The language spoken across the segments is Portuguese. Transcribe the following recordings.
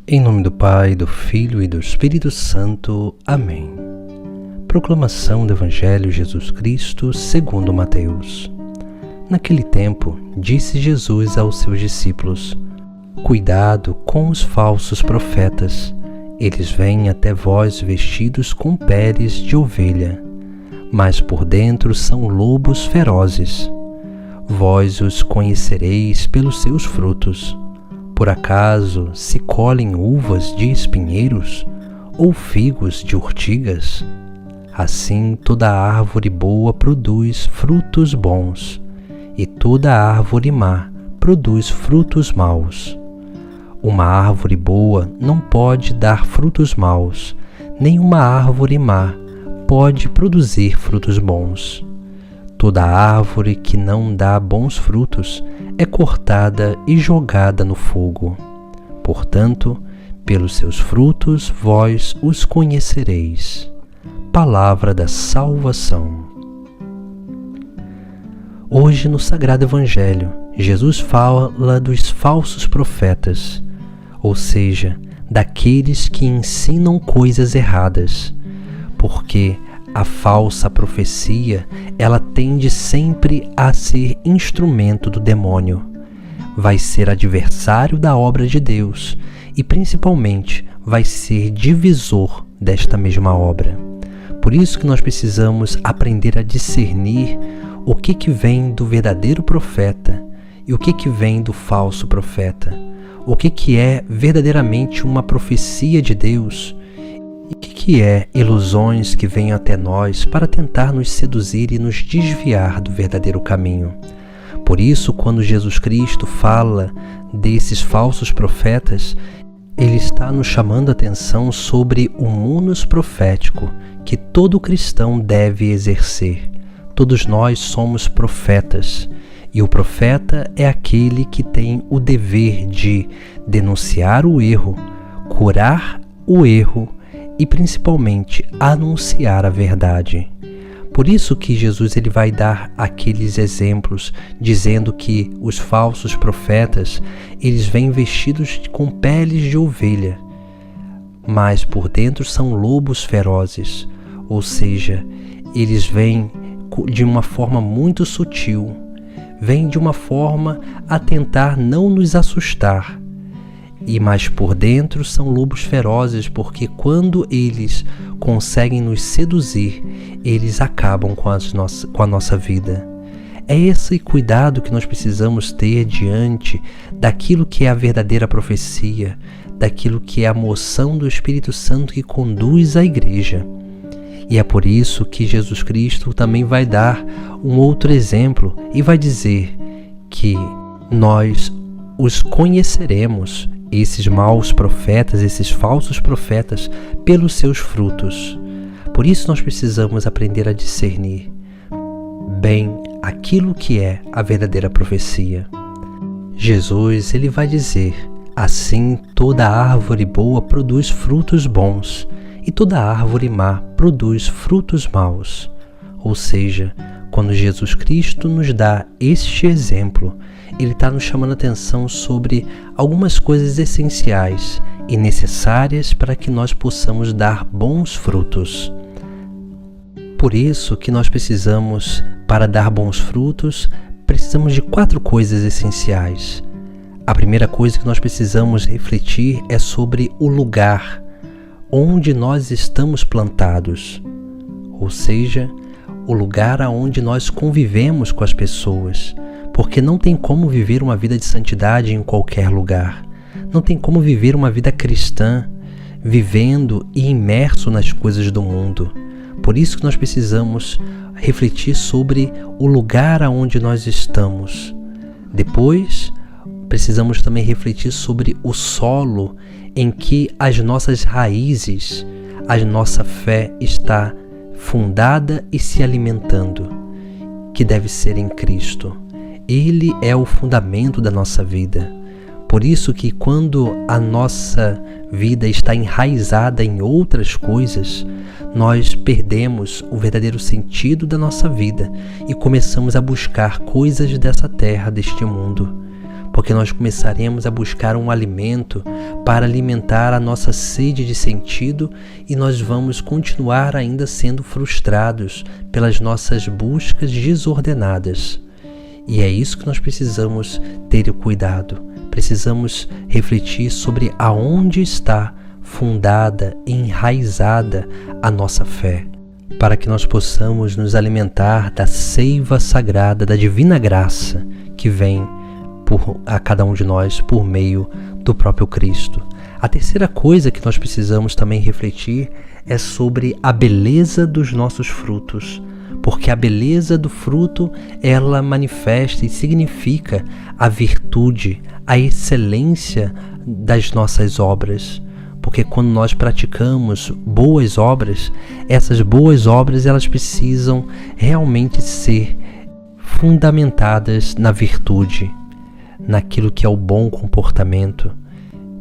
Em nome do Pai, do Filho e do Espírito Santo. Amém. Proclamação do Evangelho de Jesus Cristo segundo Mateus. Naquele tempo, disse Jesus aos seus discípulos: Cuidado com os falsos profetas. Eles vêm até vós vestidos com peles de ovelha, mas por dentro são lobos ferozes. Vós os conhecereis pelos seus frutos. Por acaso se colhem uvas de espinheiros ou figos de urtigas? Assim toda árvore boa produz frutos bons, e toda árvore má produz frutos maus. Uma árvore boa não pode dar frutos maus, nem uma árvore má pode produzir frutos bons. Toda árvore que não dá bons frutos é cortada e jogada no fogo. Portanto, pelos seus frutos vós os conhecereis. Palavra da salvação. Hoje, no Sagrado Evangelho, Jesus fala dos falsos profetas, ou seja, daqueles que ensinam coisas erradas, porque a falsa profecia, ela tende sempre a ser instrumento do demônio. Vai ser adversário da obra de Deus e, principalmente, vai ser divisor desta mesma obra. Por isso que nós precisamos aprender a discernir o que vem do verdadeiro profeta e o que vem do falso profeta. O que é verdadeiramente uma profecia de Deus e o que é ilusões que vêm até nós para tentar nos seduzir e nos desviar do verdadeiro caminho. Por isso, quando Jesus Cristo fala desses falsos profetas, Ele está nos chamando a atenção sobre o munus profético que todo cristão deve exercer. Todos nós somos profetas, e o profeta é aquele que tem o dever de denunciar o erro, curar o erro e principalmente anunciar a verdade. Por isso que Jesus ele vai dar aqueles exemplos, dizendo que os falsos profetas, eles vêm vestidos com peles de ovelha, mas por dentro são lobos ferozes, ou seja, eles vêm de uma forma muito sutil, vêm de uma forma a tentar não nos assustar, mas por dentro são lobos ferozes, porque quando eles conseguem nos seduzir, eles acabam com a nossa vida. É esse cuidado que nós precisamos ter diante daquilo que é a verdadeira profecia, daquilo que é a moção do Espírito Santo que conduz a igreja. E é por isso que Jesus Cristo também vai dar um outro exemplo e vai dizer que nós os conheceremos, esses maus profetas, esses falsos profetas, pelos seus frutos. Por isso nós precisamos aprender a discernir bem aquilo que é a verdadeira profecia. Jesus ele vai dizer: assim toda árvore boa produz frutos bons, e toda árvore má produz frutos maus. Ou seja, quando Jesus Cristo nos dá este exemplo, Ele está nos chamando a atenção sobre algumas coisas essenciais e necessárias para que nós possamos dar bons frutos. Por isso que nós precisamos, para dar bons frutos, precisamos de 4 coisas essenciais. A primeira coisa que nós precisamos refletir é sobre o lugar onde nós estamos plantados, ou seja, o lugar aonde nós convivemos com as pessoas, porque não tem como viver uma vida de santidade em qualquer lugar. Não tem como viver uma vida cristã vivendo e imerso nas coisas do mundo. Por isso que nós precisamos refletir sobre o lugar aonde nós estamos. Depois, precisamos também refletir sobre o solo em que as nossas raízes, a nossa fé está fundada e se alimentando, que deve ser em Cristo. Ele é o fundamento da nossa vida. Por isso que quando a nossa vida está enraizada em outras coisas, nós perdemos o verdadeiro sentido da nossa vida e começamos a buscar coisas dessa terra, deste mundo. porque nós começaremos a buscar um alimento para alimentar a nossa sede de sentido e nós vamos continuar ainda sendo frustrados pelas nossas buscas desordenadas. E é isso que nós precisamos ter cuidado. Precisamos refletir sobre aonde está fundada e enraizada a nossa fé, para que nós possamos nos alimentar da seiva sagrada, da divina graça que vem a cada um de nós por meio do próprio Cristo. A terceira coisa que nós precisamos também refletir é sobre a beleza dos nossos frutos, porque a beleza do fruto, ela manifesta e significa a virtude, a excelência das nossas obras. Porque quando nós praticamos boas obras, essas boas obras elas precisam realmente ser fundamentadas na virtude, naquilo que é o bom comportamento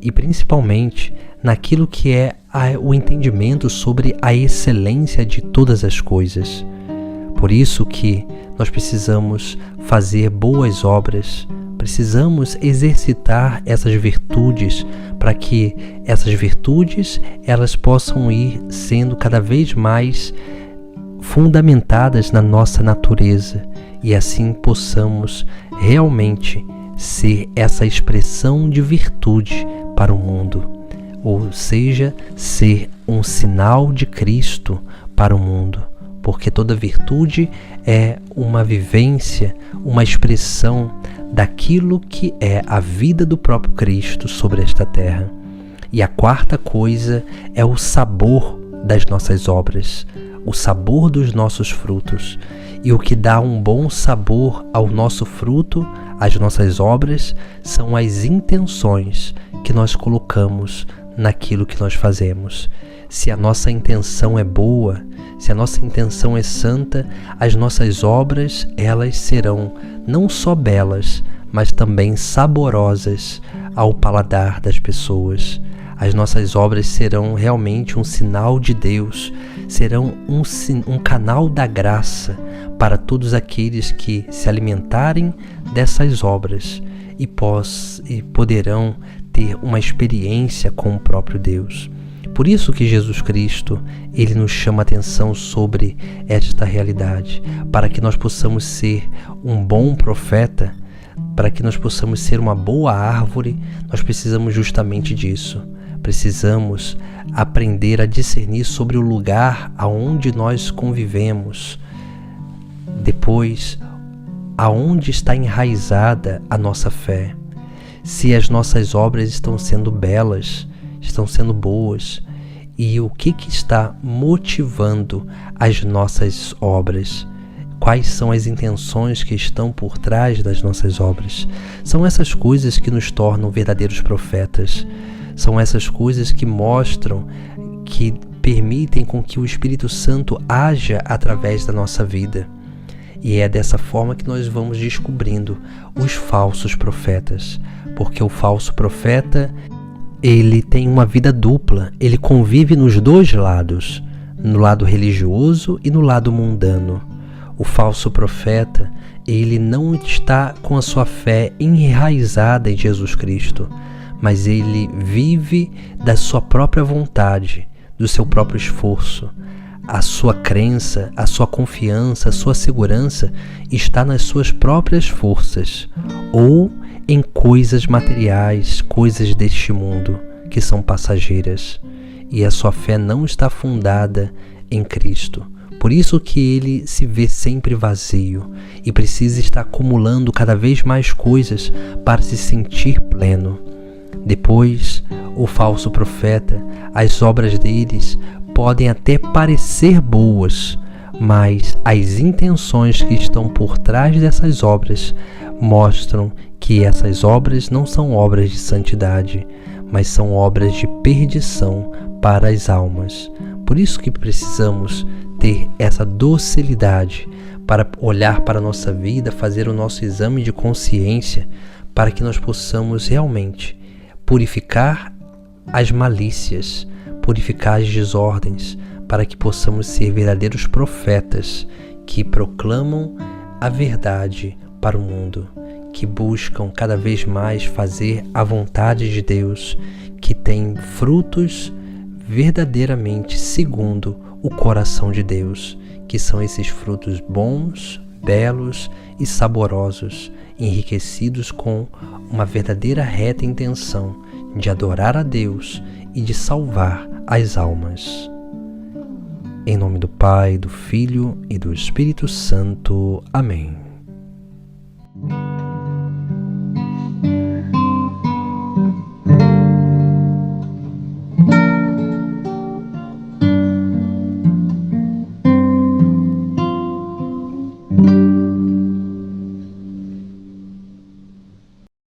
e principalmente naquilo que é o entendimento sobre a excelência de todas as coisas. Por isso que nós precisamos fazer boas obras, precisamos exercitar essas virtudes para que essas virtudes elas possam ir sendo cada vez mais fundamentadas na nossa natureza e assim possamos realmente ser essa expressão de virtude para o mundo, ou seja, ser um sinal de Cristo para o mundo, porque toda virtude é uma vivência, uma expressão daquilo que é a vida do próprio Cristo sobre esta terra. E a quarta coisa é o sabor das nossas obras, o sabor dos nossos frutos. E o que dá um bom sabor ao nosso fruto, às nossas obras, são as intenções que nós colocamos naquilo que nós fazemos. Se a nossa intenção é boa, se a nossa intenção é santa, as nossas obras, elas serão não só belas, mas também saborosas ao paladar das pessoas. As nossas obras serão realmente um sinal de Deus, serão um canal da graça para todos aqueles que se alimentarem dessas obras e poderão ter uma experiência com o próprio Deus. Por isso que Jesus Cristo, ele nos chama a atenção sobre esta realidade, para que nós possamos ser um bom profeta, para que nós possamos ser uma boa árvore, nós precisamos justamente disso. Precisamos aprender a discernir sobre o lugar aonde nós convivemos. Depois, aonde está enraizada a nossa fé. Se as nossas obras estão sendo belas, estão sendo boas, e o que está motivando as nossas obras? Quais são as intenções que estão por trás das nossas obras? São essas coisas que nos tornam verdadeiros profetas. São essas coisas que mostram, que permitem com que o Espírito Santo haja através da nossa vida. E é dessa forma que nós vamos descobrindo os falsos profetas. Porque o falso profeta, ele tem uma vida dupla, ele convive nos dois lados, no lado religioso e no lado mundano. O falso profeta, ele não está com a sua fé enraizada em Jesus Cristo, mas ele vive da sua própria vontade, do seu próprio esforço. A sua crença, a sua confiança, a sua segurança está nas suas próprias forças ou em coisas materiais, coisas deste mundo que são passageiras, e a sua fé não está fundada em Cristo. Por isso que ele se vê sempre vazio e precisa estar acumulando cada vez mais coisas para se sentir pleno. Depois, o falso profeta, as obras deles podem até parecer boas, mas as intenções que estão por trás dessas obras mostram que essas obras não são obras de santidade, mas são obras de perdição para as almas. Por isso que precisamos ter essa docilidade para olhar para a nossa vida, fazer o nosso exame de consciência, para que nós possamos realmente purificar as malícias, purificar as desordens, para que possamos ser verdadeiros profetas que proclamam a verdade para o mundo, que buscam cada vez mais fazer a vontade de Deus, que têm frutos verdadeiramente segundo o coração de Deus, que são esses frutos bons, belos e saborosos, enriquecidos com uma verdadeira reta intenção de adorar a Deus e de salvar as almas. Em nome do Pai, do Filho e do Espírito Santo. Amém.